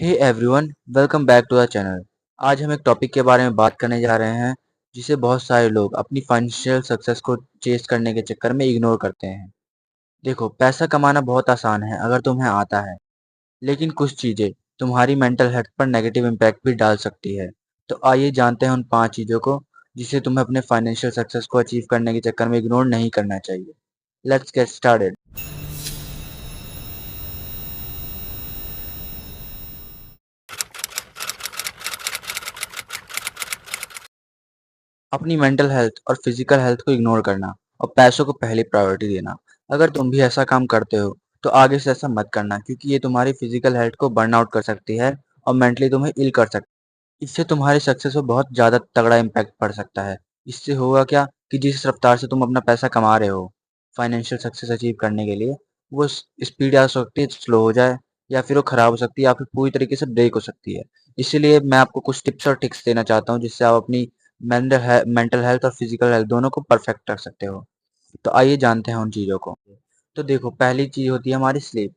Hey everyone, welcome back to the channel. आज हम एक टॉपिक के बारे में बात करने जा रहे हैं जिसे बहुत सारे लोग अपनी फाइनेंशियल सक्सेस को चेस करने के चक्कर में इग्नोर करते हैं। देखो, पैसा कमाना बहुत आसान है अगर तुम्हें आता है, लेकिन कुछ चीजें तुम्हारी मेंटल हेल्थ पर नेगेटिव इम्पैक्ट भी डाल सकती है। तो आइए जानते हैं उन 5 चीजों को जिसे तुम्हें अपने फाइनेंशियल सक्सेस को अचीव करने के चक्कर में इग्नोर नहीं करना चाहिए। Let's get started. अपनी मेंटल हेल्थ और फिजिकल हेल्थ को इग्नोर करना और पैसों को पहली प्रायोरिटी देना। अगर तुम भी ऐसा काम करते हो तो आगे से ऐसा मत करना, क्योंकि ये तुम्हारी फिजिकल हेल्थ को बर्न आउट कर सकती है और मेंटली तुम्हें इल कर सकती है। इससे तुम्हारी सक्सेस पर बहुत ज़्यादा तगड़ा इम्पैक्ट पड़ सकता है। इससे होगा क्या कि जिस रफ्तार से तुम अपना पैसा कमा रहे हो फाइनेंशियल सक्सेस अचीव करने के लिए, वो स्पीड आ सकती है स्लो हो जाए, या फिर वो खराब हो सकती है, या फिर पूरी तरीके से ब्रेक हो सकती है। इसीलिए मैं आपको कुछ टिप्स और ट्रिक्स देना चाहता हूँ जिससे आप अपनी मेंटल हेल्थ और फिजिकल हेल्थ दोनों को परफेक्ट रख सकते हो। तो आइए जानते हैं उन चीज़ों को। तो देखो, पहली चीज़ होती है हमारी स्लीप।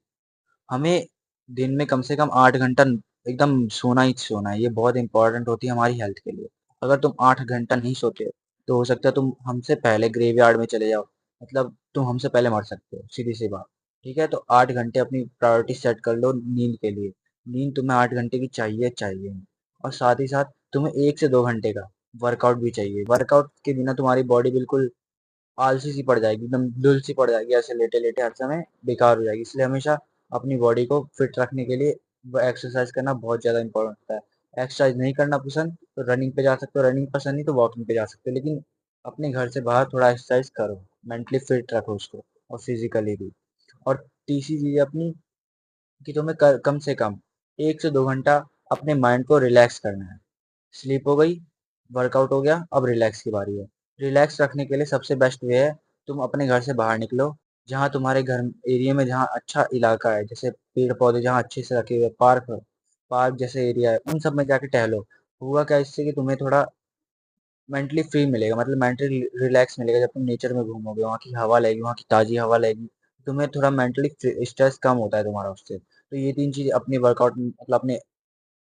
हमें दिन में कम से कम 8 घंटा एकदम सोना ही सोना है। ये बहुत इंपॉर्टेंट होती है हमारी हेल्थ के लिए। अगर तुम 8 घंटा नहीं सोते हो तो हो सकता है तुम हमसे पहले ग्रेवयार्ड में चले जाओ। मतलब तुम हमसे पहले मर सकते हो, सीधी सी बात। ठीक है, तो 8 घंटे अपनी प्रायोरिटी सेट कर लो नींद के लिए। नींद तुम्हें 8 घंटे की चाहिए चाहिए। और साथ ही साथ तुम्हें 1 से 2 घंटे का वर्कआउट भी चाहिए। वर्कआउट के बिना तुम्हारी बॉडी बिल्कुल आलसी सी पड़ जाएगी, एकदम डुल सी पड़ जाएगी, ऐसे लेटे लेटे हर समय बेकार हो जाएगी। इसलिए हमेशा अपनी बॉडी को फिट रखने के लिए वो एक्सरसाइज करना बहुत ज़्यादा इंपॉर्टेंट होता है। एक्सरसाइज नहीं करना पसंद तो रनिंग पे जा सकते हो, रनिंग पसंद नहीं तो वॉकिंग पे जा सकते हो, लेकिन अपने घर से बाहर थोड़ा एक्सरसाइज करो। मेंटली फिट रखो उसको और फिजिकली भी। और तीसरी चीज़ अपनी कि तुम्हें कम से कम 1 से 2 घंटा अपने माइंड को रिलैक्स करना है। स्लीप हो गई, वर्कआउट हो गया, अब रिलैक्स की बारी है। रिलैक्स रखने के लिए सबसे बेस्ट वे है तुम अपने घर से बाहर निकलो। जहाँ तुम्हारे घर एरिया में जहाँ अच्छा इलाका है, जैसे पेड़ पौधे जहाँ अच्छे से रखे हुए, पार्क पार्क जैसे एरिया है, उन सब में जाके टहलो। होगा क्या इससे कि तुम्हें थोड़ा मेंटली फ्री मिलेगा, मतलब मेंटली रिलैक्स मिलेगा। जब तुम नेचर में घूमोगे, वहाँ की हवा लगेगी, वहाँ की ताज़ी हवा लगेगी, तुम्हें थोड़ा मेंटली स्ट्रेस कम होता है तुम्हारा उससे। तो ये 3 चीज़ अपनी वर्कआउट मतलब अपने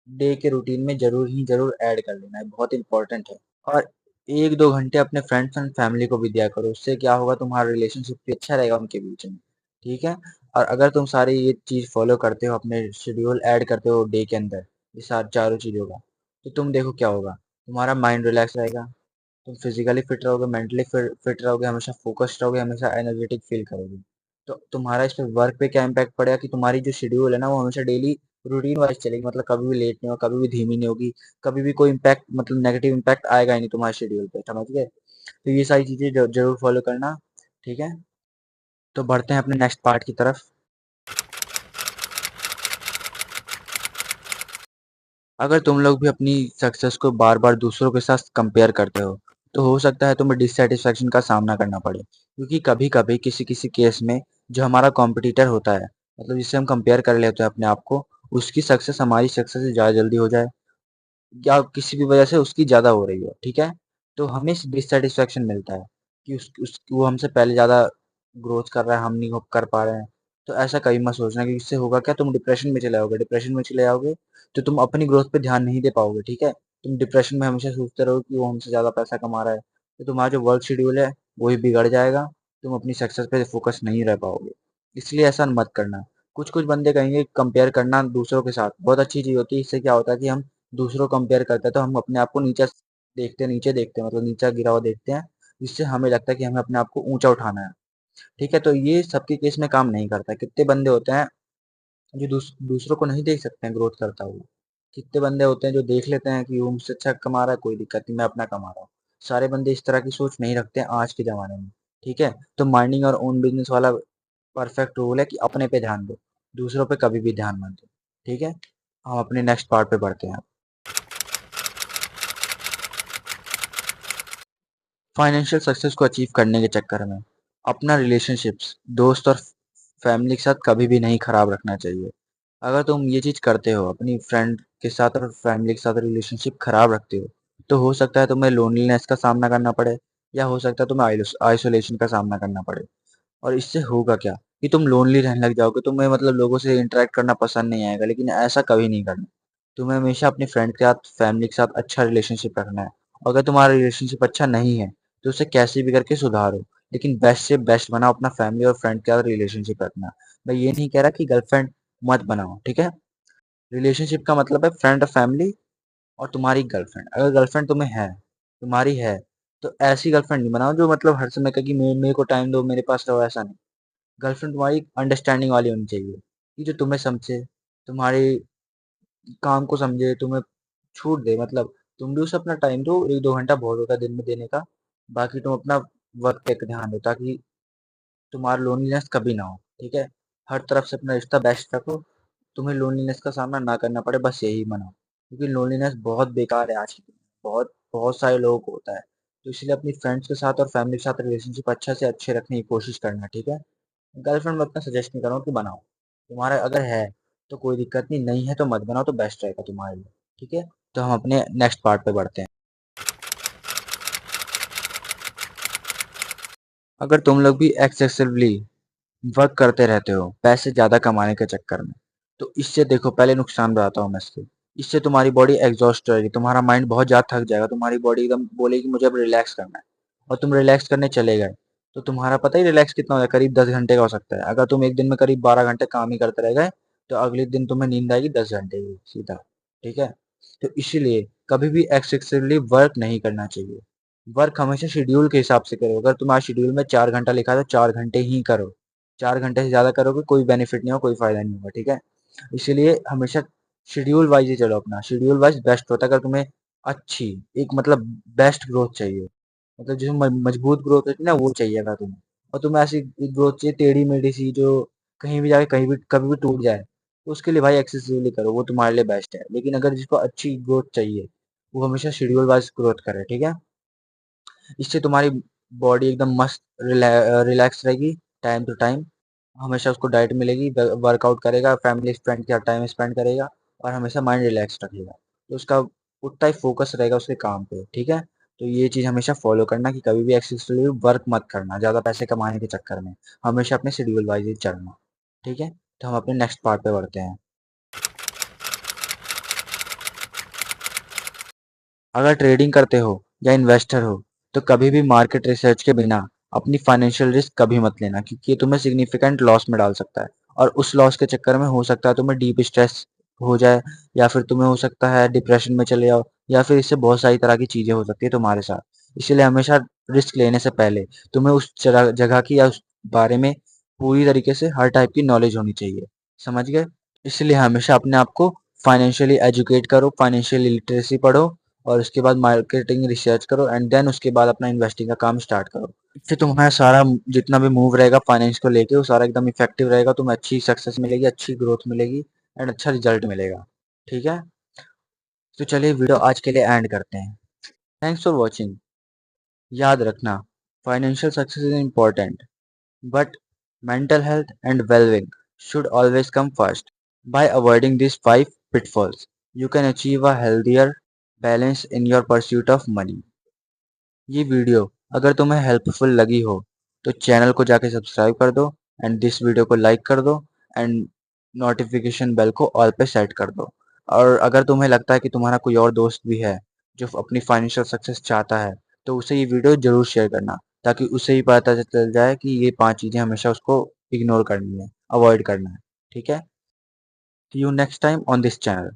डे के रूटीन में ज़रूर ही ज़रूर ऐड कर लेना है, बहुत इंपॉर्टेंट है। और 1-2 घंटे अपने फ्रेंड्स एंड फैमिली को भी दिया करो। उससे क्या होगा, तुम्हारा रिलेशनशिप भी अच्छा रहेगा उनके बीच में। ठीक है? और अगर तुम सारी ये चीज़ फॉलो करते हो, अपने शेड्यूल ऐड करते हो डे के अंदर, ये चारों चीज़ों का, तो तुम देखो क्या होगा। तुम्हारा माइंड रिलैक्स रहेगा, तुम फिजिकली फिट रहोगे, मेंटली फिट रहोगे, हमेशा फोकस्ड रहोगे, हमेशा एनर्जेटिक फील करोगे। तो तुम्हारा इस पे वर्क पे क्या इम्पैक्ट पड़ेगा कि तुम्हारी जो शेड्यूल है ना, वो हमेशा डेली रूटीन वाइज चलेगी। मतलब कभी भी लेट नहीं होगा, कभी भी धीमी नहीं होगी, कभी भी कोई इम्पैक्ट मतलब नेगेटिव इम्पैक्ट आएगा ही नहीं तुम्हारे शेड्यूल पे। समझ गए? तो ये सारी चीजें जरूर फॉलो करना। ठीक है, तो बढ़ते हैं अपने नेक्स्ट पार्ट की तरफ। अगर तुम लोग भी अपनी सक्सेस को बार बार दूसरों के साथ कंपेयर करते हो तो हो सकता है तुम्हें डिससेटिस्फैक्शन का सामना करना पड़े, क्योंकि कभी कभी किसी किसी केस में जो हमारा कॉम्पिटिटर होता है, मतलब जिससे हम कंपेयर कर लेते हैं अपने आप को, उसकी सक्सेस हमारी सक्सेस से ज़्यादा जल्दी हो जाए, या किसी भी वजह से उसकी ज़्यादा हो रही हो। ठीक है, तो हमें डिससेटिस्फैक्शन मिलता है कि वो हमसे पहले ज़्यादा ग्रोथ कर रहा है, हम नहीं कर पा रहे हैं। तो ऐसा कभी मत सोचना, कि इससे होगा क्या, तुम डिप्रेशन में चले जाओगे। डिप्रेशन में चले जाओगे तो तुम अपनी ग्रोथ पे ध्यान नहीं दे पाओगे। ठीक है, तुम डिप्रेशन में हमेशा सोचते रहो कि वो हमसे ज़्यादा पैसा कमा रहा है, तो तुम्हारा जो वर्क शेड्यूल है वो भी बिगड़ जाएगा। तुम अपनी सक्सेस पे फोकस नहीं रह पाओगे। इसलिए ऐसा मत करना। कुछ कुछ बंदे कहेंगे कंपेयर करना दूसरों के साथ बहुत अच्छी चीज़ होती है। इससे क्या होता है कि हम दूसरों को कंपेयर करते हैं तो हम अपने आप को नीचे देखते हैं, मतलब नीचा गिरा हुआ देखते हैं, जिससे हमें लगता है कि हमें अपने आप को ऊंचा उठाना है। ठीक है, तो ये सबके केस में काम नहीं करता है। कितने बंदे होते हैं जो दूसरों को नहीं देख सकते हैं ग्रोथ करता हुआ। कितने बंदे होते हैं जो देख लेते हैं कि वो मुझसे अच्छा कमा रहा है, कोई दिक्कत नहीं, मैं अपना कमा रहा हूँ। सारे बंदे इस तरह की सोच नहीं रखते हैं आज के ज़माने में। ठीक है, तो माइंडिंग और ओन बिज़नेस वाला परफेक्ट रूल है कि अपने पे ध्यान दो, दूसरों पे कभी भी ध्यान मत दो। ठीक है, हम अपने नेक्स्ट पार्ट पे बढ़ते हैं। फाइनेंशियल सक्सेस को अचीव करने के चक्कर में अपना रिलेशनशिप्स दोस्त और फैमिली के साथ कभी भी नहीं खराब रखना चाहिए। अगर तुम ये चीज़ करते हो, अपनी फ्रेंड के साथ और फैमिली के साथ रिलेशनशिप खराब रखते हो, तो हो सकता है तुम्हें लोनलीनेस का सामना करना पड़े, या हो सकता है तुम्हें आइसोलेशन का सामना करना पड़े। और इससे होगा क्या कि तुम लोनली रहने लग जाओगे, तुम्हें मतलब लोगों से इंटरेक्ट करना पसंद नहीं आएगा। लेकिन ऐसा कभी नहीं करना। तुम्हें हमेशा अपने फ्रेंड के साथ, फैमिली के साथ अच्छा रिलेशनशिप रखना है। अगर तुम्हारा रिलेशनशिप अच्छा नहीं है तो उसे कैसे भी करके सुधारो, लेकिन बेस्ट से बेस्ट बनाओ। अपना फैमिली और फ्रेंड के साथ रिलेशनशिप रखना। मैं ये नहीं कह रहा कि गर्लफ्रेंड मत बनाओ, ठीक है। रिलेशनशिप का मतलब है फ्रेंड और फैमिली और तुम्हारी गर्लफ्रेंड। अगर गर्लफ्रेंड तुम्हें है, तुम्हारी है, तो ऐसी गर्लफ्रेंड नहीं बनाओ जो मतलब हर समय कहे कि मेरे को टाइम दो, मेरे पास रहो, ऐसा नहीं। गर्लफ्रेंड तुम्हारी अंडरस्टैंडिंग वाली होनी चाहिए, कि जो तुम्हें समझे, तुम्हारे काम को समझे, तुम्हें छूट दे। मतलब तुम भी उसे अपना टाइम दो, 1-2 घंटा बहुत होता है दिन में देने का। बाकी तुम अपना वर्क पे ध्यान दो, ताकि तुम्हारा लोनलीनेस कभी ना हो, ठीक है। हर तरफ से अपना रिश्ता बेस्ट रखो, तुम्हें लोनलीनेस का सामना ना करना पड़े, बस यही मनाओ। क्योंकि लोनलीनेस बहुत बेकार है आज की दुनिया में, बहुत बहुत सारे लोगों को होता है। तो इसलिए अपनी फ्रेंड्स के साथ और फैमिली के साथ रिलेशनशिप अच्छा से अच्छे रखने की कोशिश करना, ठीक है। गर्लफ्रेंड मैं उतना सजेस्ट नहीं कर रहा हूँ कि बनाओ। तुम्हारा अगर है तो कोई दिक्कत नहीं, नहीं है तो मत बनाओ, तो बेस्ट रहेगा तुम्हारे लिए, ठीक है। तो हम अपने नेक्स्ट पार्ट पे बढ़ते हैं। अगर तुम लोग भी एक्सेसिवली वर्क करते रहते हो पैसे ज्यादा कमाने के चक्कर में, तो इससे देखो, पहले नुकसान बताता हूँ मैं इसके। इससे तुम्हारी बॉडी एग्जॉस्ट रहेगी, तुम्हारा माइंड बहुत ज्यादा थक जाएगा, तुम्हारी बॉडी एकदम बोलेगी मुझे अब रिलैक्स करना है। और तुम रिलैक्स करने चले गए तो तुम्हारा पता ही रिलैक्स कितना होगा, करीब 10 घंटे का हो सकता है। अगर तुम एक दिन में करीब 12 घंटे काम ही करते रह गए, तो अगले दिन तुम्हें नींद आएगी 10 घंटे की सीधा, ठीक है। तो इसीलिए कभी भी एक्सेसिवली वर्क नहीं करना चाहिए। वर्क हमेशा शेड्यूल के हिसाब से करो। अगर तुम्हारे शेड्यूल में 4 घंटा लिखा है तो 4 घंटे ही करो। 4 घंटे से ज्यादा करोगे कोई बेनिफिट नहीं होगा, कोई फायदा नहीं होगा, ठीक है। इसीलिए हमेशा शेड्यूल वाइज ही चलो। अपना शेड्यूल वाइज बेस्ट होता है। अगर तुम्हें अच्छी, एक मतलब बेस्ट ग्रोथ चाहिए, मतलब जो मजबूत ग्रोथ होती है ना, वो चाहिए अगर तुम्हें। और तुम्हें ऐसी ग्रोथ चाहिए टेढ़ी मेढ़ी सी, जो कहीं भी जाके कहीं भी कभी भी टूट जाए, तो उसके लिए भाई एक्सेसिवली करो, वो तुम्हारे लिए बेस्ट है। लेकिन अगर जिसको अच्छी ग्रोथ चाहिए, वो हमेशा शेड्यूल वाइज ग्रोथ करे, ठीक है। इससे तुम्हारी बॉडी एकदम मस्त रिलैक्स रहेगी टाइम टू टाइम। हमेशा उसको डाइट मिलेगी, वर्कआउट करेगा, फैमिली फ्रेंड के साथ टाइम स्पेंड करेगा, और हमेशा माइंड रिलैक्स रखेगा। तो उसका उतना ही फोकस रहेगा उसके काम पे, ठीक है। तो ये चीज हमेशा फॉलो करना कि कभी भी एक्सेसिवली वर्क मत करना ज्यादा पैसे कमाने के चक्कर में। हमेशा अपने शेड्यूल वाइज ही चलना, ठीक है। तो हम अपने नेक्स्ट पार्ट पे बढ़ते हैं। अगर ट्रेडिंग करते हो या इन्वेस्टर हो, तो कभी भी मार्केट रिसर्च के बिना अपनी फाइनेंशियल रिस्क कभी मत लेना, क्योंकि ये तुम्हें सिग्निफिकेंट लॉस में डाल सकता है। और उस लॉस के चक्कर में हो सकता है तुम्हें डीप स्ट्रेस हो जाए, या फिर तुम्हें हो सकता है डिप्रेशन में चले जाओ, या फिर इससे बहुत सारी तरह की चीजें हो सकती है तुम्हारे साथ। इसलिए हमेशा रिस्क लेने से पहले तुम्हें उस जगह जगह की या उस बारे में पूरी तरीके से हर टाइप की नॉलेज होनी चाहिए, समझ गए। इसलिए हमेशा अपने आप को फाइनेंशियली एजुकेट करो, फाइनेंशियल लिटरेसी पढ़ो, और उसके बाद मार्केटिंग रिसर्च करो, एंड देन उसके बाद अपना इन्वेस्टिंग का काम स्टार्ट करो। इससे तुम्हारा सारा जितना भी मूव रहेगा फाइनेंस को लेके, वो सारा एकदम इफेक्टिव रहेगा। तुम्हें अच्छी सक्सेस मिलेगी, अच्छी ग्रोथ मिलेगी, एंड अच्छा रिजल्ट मिलेगा, ठीक है। तो चलिए वीडियो आज के लिए एंड करते हैं। Thanks for watching. याद रखना, financial success is important, but mental health and well-being should always come first. By avoiding these 5 pitfalls, you can achieve a healthier balance in your pursuit of money. ये video अगर तुम्हें helpful लगी हो, तो channel को जाके subscribe कर दो, एंड दिस वीडियो को लाइक कर दो, एंड नोटिफिकेशन बेल को ऑल पे सेट कर दो। और अगर तुम्हें लगता है कि तुम्हारा कोई और दोस्त भी है जो अपनी फाइनेंशियल सक्सेस चाहता है, तो उसे ये वीडियो जरूर शेयर करना, ताकि उसे ही पता चल जाए कि ये 5 चीजें हमेशा उसको इग्नोर करनी है, अवॉइड करना है, ठीक है। See you next time on this channel.